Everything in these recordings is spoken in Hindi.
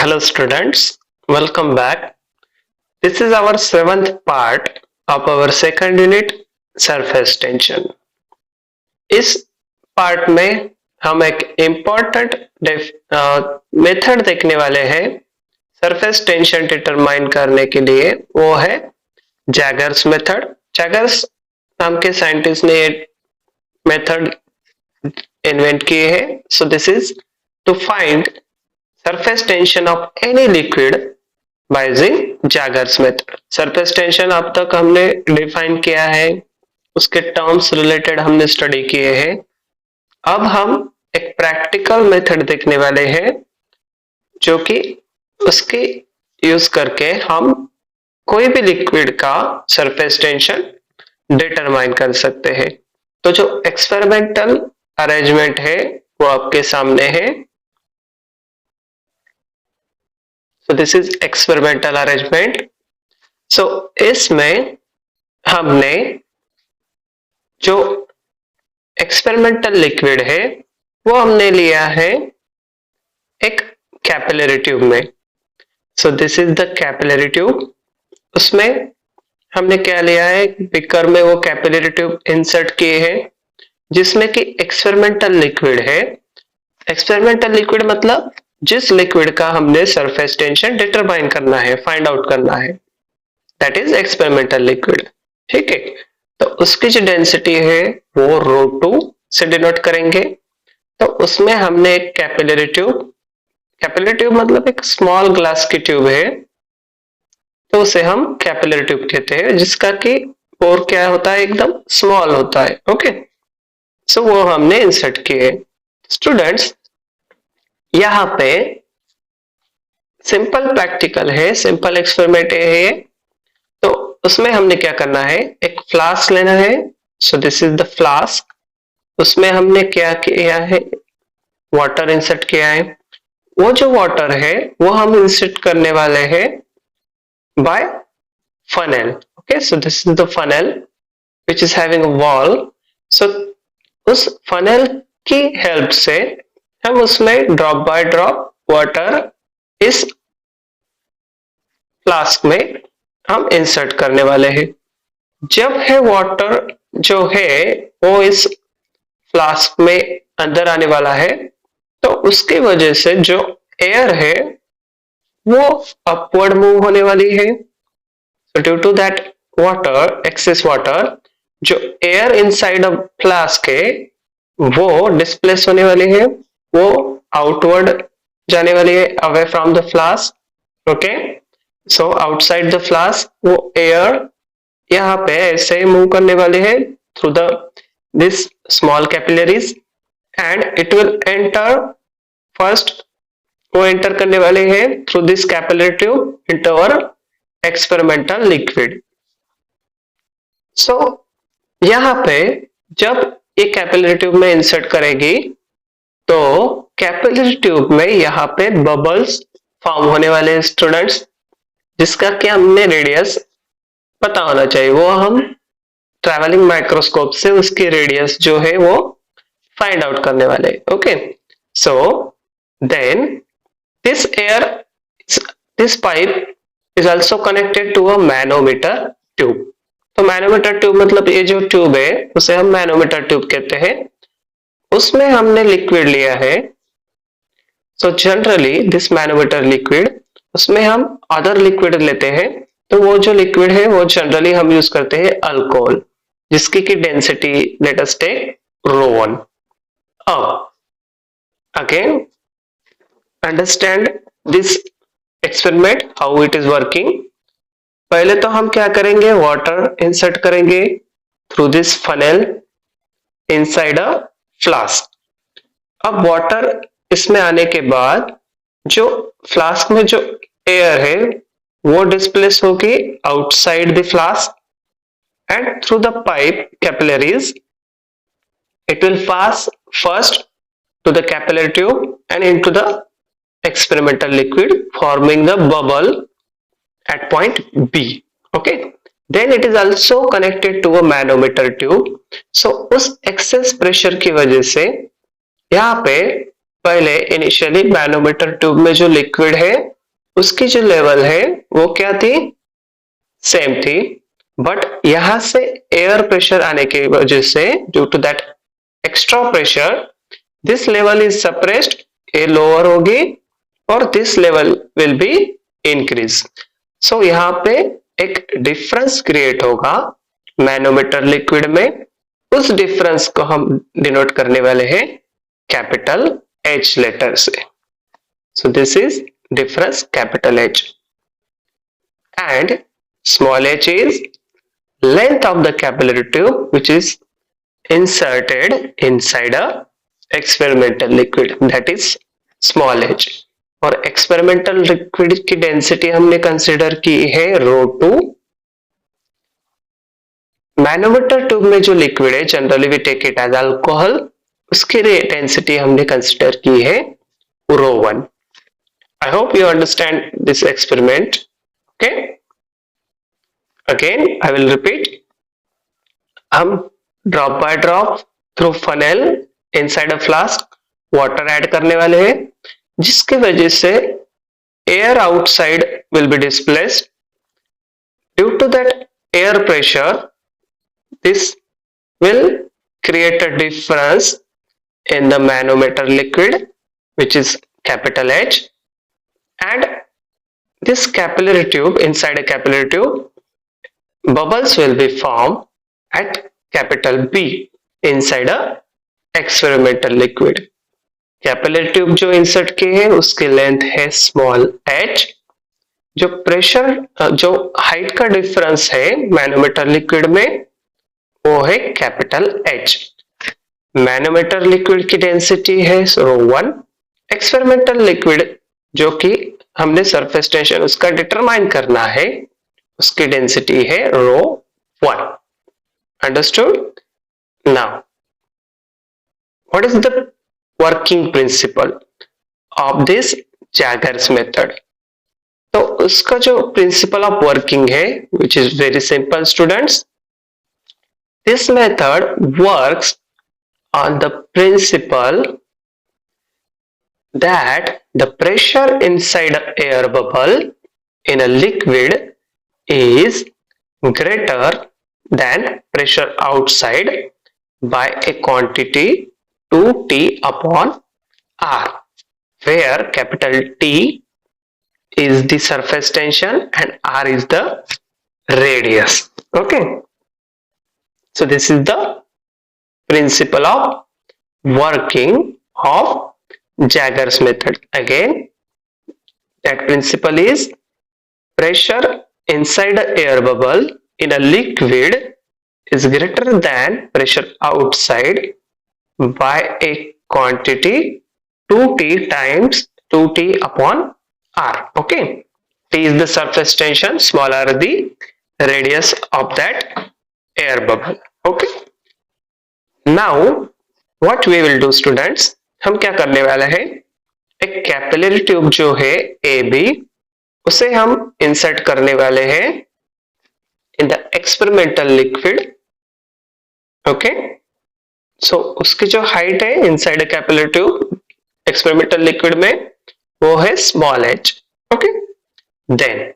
Hello students, welcome back. This is our seventh part of our second unit surface tension. इस पार्ट में हम एक इम्पॉर्टेंट मेथड देखने वाले हैं सरफेस टेंशन डिटरमाइन करने के लिए, वो है जैगर्स मेथड। जैगर्स नाम के साइंटिस्ट ने ये मेथड इन्वेंट किए हैं। So this is to find surface tension of any liquid by using Jaeger's method। surface tension अब तक हमने डिफाइन किया है, उसके टर्म्स रिलेटेड हमने स्टडी किए हैं। अब हम एक प्रैक्टिकल मेथड देखने वाले हैं जो कि उसकी यूज करके हम कोई भी लिक्विड का सरफेस टेंशन डिटरमाइन कर सकते हैं। तो जो एक्सपेरिमेंटल अरेंजमेंट है वो आपके सामने है। So this is experimental arrangement। So इसमें हमने जो एक्सपेरिमेंटल लिक्विड है वो हमने लिया है एक कैपिलरी ट्यूब में। So this is the capillary tube। उसमें हमने क्या लिया है, बीकर में वो कैपिलरी ट्यूब इंसर्ट किए हैं जिसमें कि एक्सपेरिमेंटल लिक्विड है। एक्सपेरिमेंटल लिक्विड मतलब जिस लिक्विड का हमने सरफेस टेंशन डिटरमाइन करना है, फाइंड आउट करना है, दैट इज एक्सपेरिमेंटल लिक्विड। ठीक है, तो उसकी जो डेंसिटी है वो ρ2 से डिनोट करेंगे। तो उसमें हमने एक कैपिलरी ट्यूब मतलब एक स्मॉल ग्लास की ट्यूब है, तो उसे हम कैपिलरी ट्यूब कहते हैं जिसका कि पोर क्या होता है, एकदम स्मॉल होता है। ओके, सो वो हमने इंसर्ट किए। स्टूडेंट्स, यहाँ पे सिंपल प्रैक्टिकल है, सिंपल एक्सपेरिमेंट है। तो उसमें हमने क्या करना है, एक फ्लास्क लेना है। सो दिस इज द फ्लास्क। उसमें हमने क्या किया है, वाटर इंसर्ट किया है। वो जो वाटर है वो हम इंसर्ट करने वाले हैं by funnel. Okay, so this is the funnel which is having a wall. सो उस फनेल की हेल्प से हम उसमें ड्रॉप बाय ड्रॉप वाटर इस फ्लास्क में हम इंसर्ट करने वाले हैं। जब है वाटर जो है वो इस फ्लास्क में अंदर आने वाला है, तो उसकी वजह से जो एयर है वो अपवर्ड मूव होने वाली है। Due to that water, excess water, जो एयर इनसाइड अ फ्लास्क है वो डिस्प्लेस होने वाली है, वो आउटवर्ड जाने वाली है, away from the flask. Okay, so outside the flask वो एयर यहाँ पे ऐसे मूव करने वाली है through the this small capillaries and it will enter first, वो एंटर करने वाले हैं through this capillary tube into our experimental liquid. So यहाँ पे जब ये कैपिलरी ट्यूब में इंसर्ट करेगी तो कैपिलरी ट्यूब में यहाँ पे बबल्स फॉर्म होने वाले हैं स्टूडेंट्स, जिसका कि हमें रेडियस पता होना चाहिए। वो हम ट्रैवलिंग माइक्रोस्कोप से उसकी रेडियस जो है वो फाइंड आउट करने वाले हैं। Okay, so then this air, this pipe is also connected to a manometer tube. तो मैनोमीटर ट्यूब मतलब ये जो ट्यूब है उसे हम मैनोमीटर ट्यूब कहते हैं। उसमें हमने लिक्विड लिया है। So generally this manometer liquid, उसमें हम अदर लिक्विड लेते हैं। तो वो जो लिक्विड है वो जनरली हम यूज करते हैं अल्कोहल, जिसकी की डेंसिटी लेट अस टेक ρ1। अब again understand this experiment how it is working. पहले तो हम क्या करेंगे, वाटर इंसर्ट करेंगे through this funnel inside a flask. अब वाटर इसमें आने के बाद जो फ्लास्क में जो एयर है वो डिस्प्लेस होगी outside the flask and through the pipe capillaries it will pass first to the capillary tube and into the experimental liquid, forming the bubble at point B. Okay, then it is also connected to a manometer tube। so उस excess pressure की वजह से यहाँ पे पहले इनिशियली मैनोमीटर ट्यूब में जो लिक्विड है उसकी जो लेवल है वो क्या थी, सेम थी, बट यहां से एयर प्रेशर आने की वजह से due to that extra pressure this level is suppressed, ये लोअर होगी और this level will be increase. So यहाँ पे एक डिफरेंस क्रिएट होगा मैनोमीटर लिक्विड में, उस डिफरेंस को हम डिनोट करने वाले हैं कैपिटल H लेटर से। सो this is difference capital H, and small h is length of the capillary tube which is inserted inside a experimental liquid, that is small h। और experimental liquid की density हमने consider की है ρ2। मैनोमीटर ट्यूब में जो लिक्विड है generally we take it as alcohol, उसकी डेंसिटी हमने कंसिडर की है ρ1। I hope you understand this experiment. Okay. Again, I will repeat. हम drop by drop through funnel inside a flask water add करने वाले हैं, जिसकी वजह से air outside will be displaced. Due to that air pressure, this will create a difference in the manometer liquid, which is capital H. And this capillary tube, inside a capillary tube, bubbles will be formed at capital B inside a experimental liquid। Capillary tube जो इंसर्ट की है उसकी लेंथ है स्मॉल h, जो प्रेशर जो हाइट का डिफरेंस है मैनोमीटर लिक्विड में वो है कैपिटल H। मैनोमीटर लिक्विड की डेंसिटी है ρ1, एक्सपेरिमेंटल लिक्विड जो कि हमने सरफेस टेंशन उसका डिटरमाइन करना है उसकी डेंसिटी है ρ1। Understood? Now what is the working principle of this Jaeger's method? तो उसका जो प्रिंसिपल ऑफ वर्किंग है which is very simple students, this method works on the principle that the pressure inside an air bubble in a liquid is greater than pressure outside by a quantity 2T upon R, where capital T is the surface tension and R is the radius. Okay, so this is the principle of working of Jaeger's method. Again, that principle is pressure inside an air bubble in a liquid is greater than pressure outside by a quantity 2T times 2T upon R. Okay, T is the surface tension, small r the radius of that air bubble. Okay, now what we will do students, हम क्या करने वाले हैं, एक कैपिलरी ट्यूब जो है ए बी उसे हम इंसर्ट करने वाले हैं in the experimental liquid. Okay, so उसकी जो हाइट है inside a capillary tube experimental liquid में वो है small h। Okay, then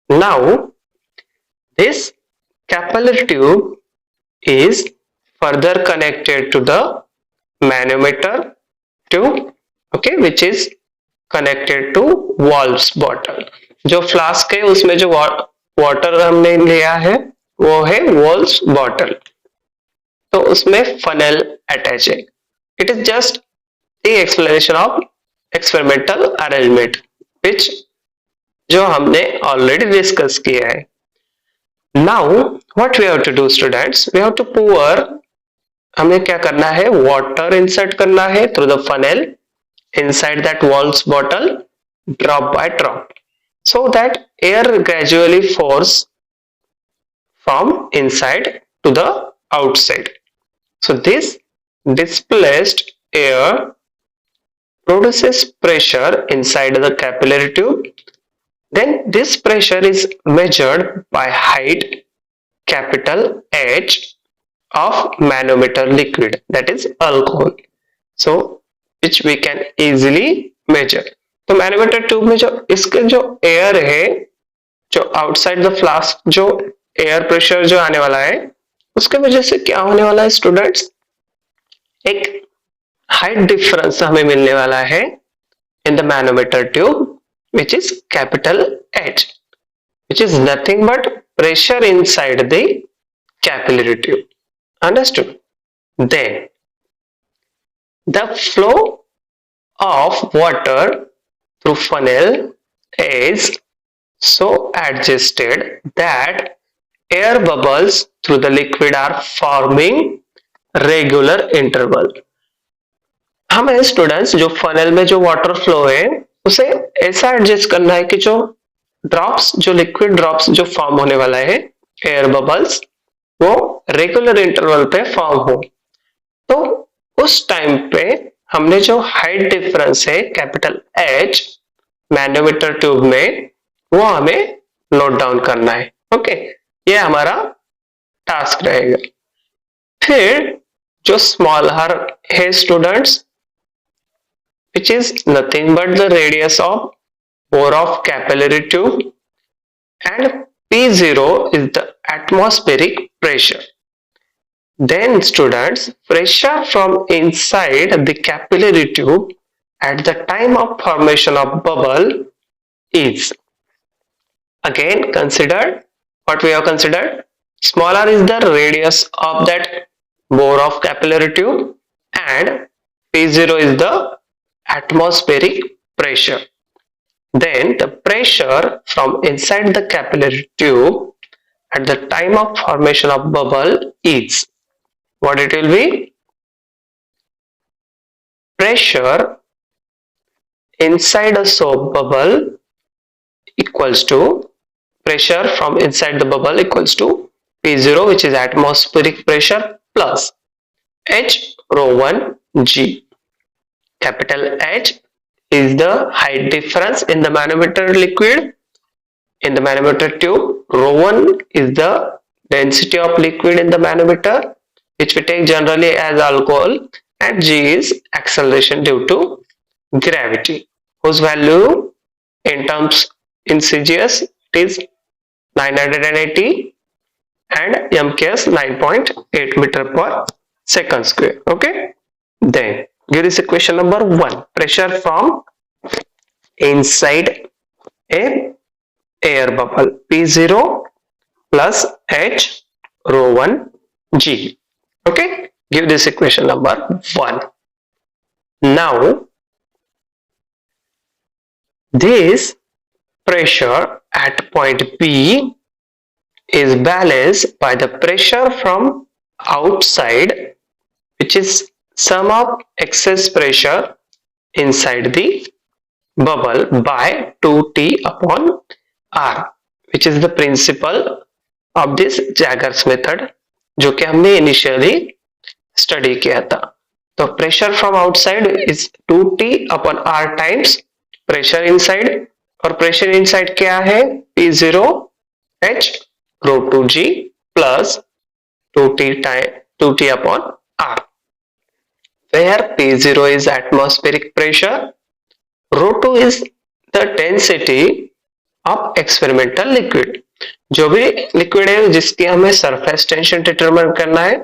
now this capillary tube is further connected to the manometer tube, okay, which is connected to valves bottle। जो फ्लास्क है उसमें जो वाटर हमने लिया है वो है valves bottle, तो उसमें funnel attach है। It is just the explanation of experimental arrangement which जो हमने already discuss किया है। Now what we have to do students, we have to pour, हमें क्या करना है, वाटर इंसर्ट करना है through the funnel inside that Woulfe's bottle drop by drop, so that air gradually force from inside to the outside. So this displaced air produces pressure inside the capillary tube, then this pressure is measured by height capital H of manometer liquid, that is alcohol, so which we can easily measure। तो मैनोमीटर ट्यूब में जो इसके जो एयर है, जो आउटसाइड द फ्लास्क जो एयर प्रेशर जो आने वाला है, उसके वजह से क्या होने वाला है स्टूडेंट्स, एक हाइट डिफरेंस हमें मिलने वाला है in the manometer tube, which is capital H, which is nothing but pressure inside the capillary tube. Understood? Then the flow of water through funnel is so adjusted that air bubbles through the liquid are forming regular interval. हमें स्टूडेंट्स जो फनल में जो वाटर फ्लो है उसे ऐसा एडजस्ट करना है कि जो ड्रॉप्स, जो लिक्विड ड्रॉप्स जो फॉर्म होने वाला है, एयर बबल्स, वो रेगुलर इंटरवल पे फॉर्म हो। तो उस टाइम पे हमने जो हाइट डिफरेंस है कैपिटल एच मैनोमीटर ट्यूब में, वो हमें नोट डाउन करना है। ओके, ये हमारा टास्क रहेगा। फिर जो स्मॉल आर है students, which is nothing but the radius of bore of capillary tube, and P0 is the atmospheric pressure. Then students, pressure from inside the capillary tube at the time of formation of bubble is, again considered, what we have considered, small r is the radius of that bore of capillary tube and P0 is the atmospheric pressure. Then the pressure from inside the capillary tube at the time of formation of bubble is, what it will be, pressure inside a soap bubble equals to, pressure from inside the bubble equals to P0, which is atmospheric pressure, plus H rho 1 G. Capital H is the height difference in the manometer liquid, in the manometer tube. Rho 1 is the density of liquid in the manometer, which we take generally as alcohol, and G is acceleration due to gravity, whose value in terms in CGS it is 980 and MKS 9.8 meter per second square. Okay, then give this equation number 1. Pressure from inside a air bubble, P0 plus H rho 1 G. Okay, give this equation number 1. Now this pressure at point P is balanced by the pressure from outside, which is sum of excess pressure inside the bubble by 2T upon R, which is the principle of this Jaeger's method, जो कि हमने initially study किया था। तो pressure from outside is 2T upon R times pressure inside, और pressure inside क्या है, P0 H rho 2G plus 2T upon R, where P0 is atmospheric pressure, rho 2 is the density of experimental liquid. जो भी लिक्विड है जिसकी हमें सरफेस टेंशन डिटरमाइन करना है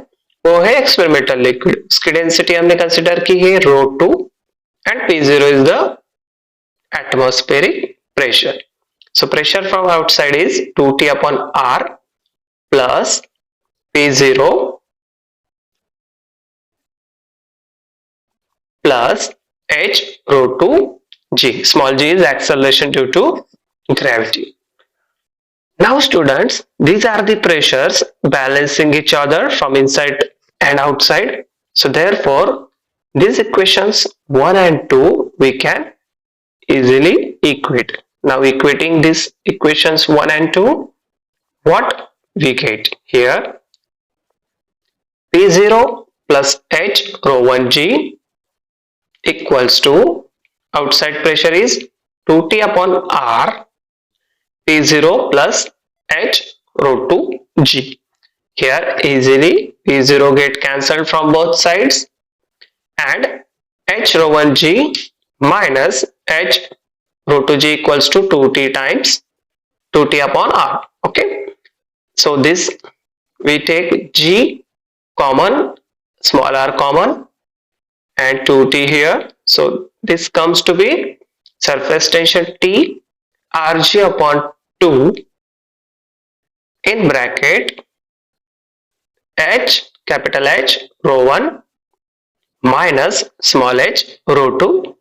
वो है एक्सपेरिमेंटल लिक्विड, उसकी डेंसिटी हमने कंसिडर की है rho 2 and P0 is the atmospheric pressure. So pressure from outside is 2T upon R plus P0 plus H rho 2 G. Small g is acceleration due to gravity. Now students, these are the pressures balancing each other from inside and outside. So therefore, these equations 1 and 2 we can easily equate. Now equating these equations 1 and 2, what we get here, P0 plus H rho 1 G equals to, outside pressure is 2T upon R, P0 plus H rho 2 G. Here easily P0 get cancelled from both sides and H rho 1 G minus H rho 2g equals to 2t times 2t upon r. Okay, so this we take g common, small r common, and 2t here. So this comes to be surface tension T rg upon 2 in bracket h, capital H, rho 1 minus small h, rho 2,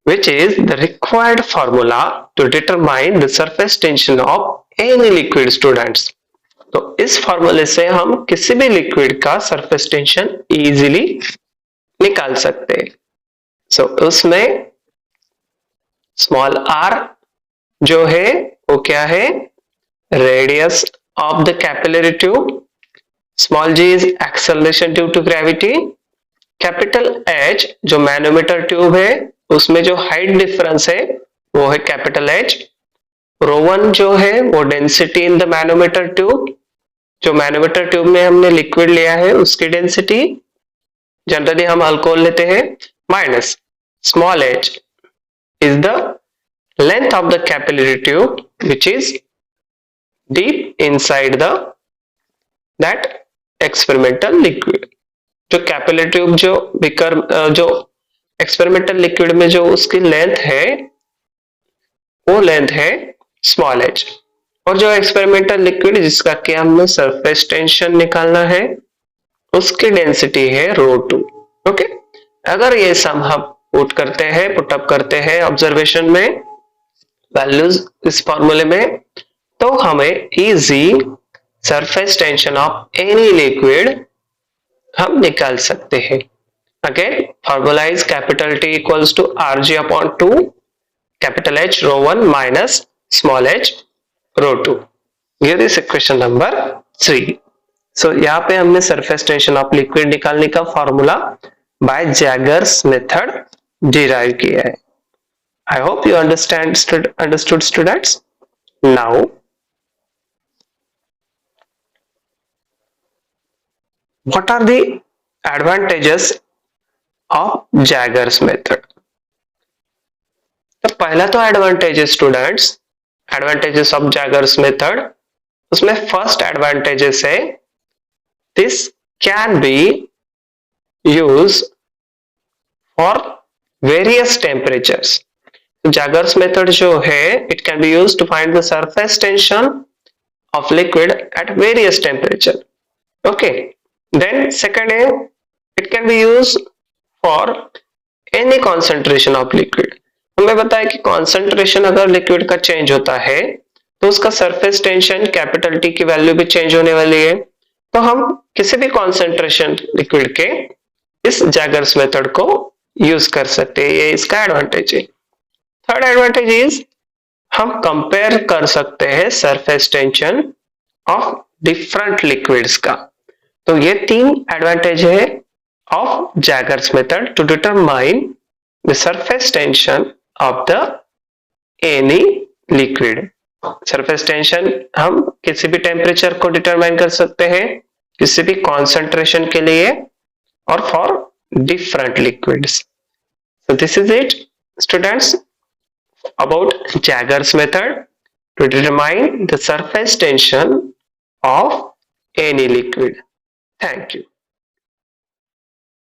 which is the required formula to determine the surface tension of any liquid, students. तो इस फॉर्मूले से हम किसी भी लिक्विड का सरफेस टेंशन इजीली निकाल सकते हैं. सो उसमें स्मॉल r जो है वो क्या है, radius of the capillary tube, small g is acceleration due to gravity, capital H जो मैनोमीटर ट्यूब है उसमें जो हाइट डिफरेंस है वो है कैपिटल H, रो 1 जो है वो density in the manometer tube, जो मैनोमीटर ट्यूब में हमने लिक्विड लिया है उसकी डेंसिटी, जनरली हम अल्कोहल लेते हैं, minus small h is the length of the capillary tube which is deep inside the that experimental liquid. जो कैपिलरी ट्यूब जो बिकर जो एक्सपेरिमेंटल लिक्विड में जो उसकी लेंथ है वो लेंथ है स्मॉल h, और जो एक्सपेरिमेंटल लिक्विड जिसका कि हमें सरफेस टेंशन निकालना है उसकी डेंसिटी है रो 2. ओके, अगर ये सम हम पुट करते हैं, पुटअप करते हैं ऑब्जर्वेशन में वैल्यूज इस फॉर्मूले में, तो हमें easy surface tension of any liquid हम निकाल सकते हैं. Again formula is capital T equals to Rg upon 2 capital H rho 1 minus small h rho 2. Here is equation number 3. So यहाँ पे हमने सरफेस टेंशन ऑफ लिक्विड निकालने का formula by Jaeger's method derive किया है. I hope you understood students. Now what are the advantages of Jaeger's method? तो पहला तो advantages students, advantages of Jaeger's method, उसमें फर्स्ट एडवांटेजेस है this can be use for various temperatures. Jaeger's method जो है it can be use to find the surface tension of liquid at various temperature. Okay, then second है it can be used for any concentration of liquid. हमें बताया कि concentration अगर लिक्विड का चेंज होता है तो उसका सरफेस टेंशन कैपिटल T की वैल्यू भी चेंज होने वाली है. तो हम किसी भी कॉन्सेंट्रेशन लिक्विड के इस जैगर्स मेथड को यूज कर सकते हैं, ये इसका एडवांटेज है. थर्ड एडवांटेज इज हम कंपेयर कर सकते हैं surface tension of different liquids का. तो ये तीन एडवांटेज है of Jaeger's method to determine the surface tension of the any liquid. Surface tension हम किसी भी टेम्परेचर को डिटरमाइन कर सकते हैं, किसी भी कॉन्सेंट्रेशन के लिए और for different liquids. So this is it students about Jaeger's method to determine the surface tension of any liquid. Thank you.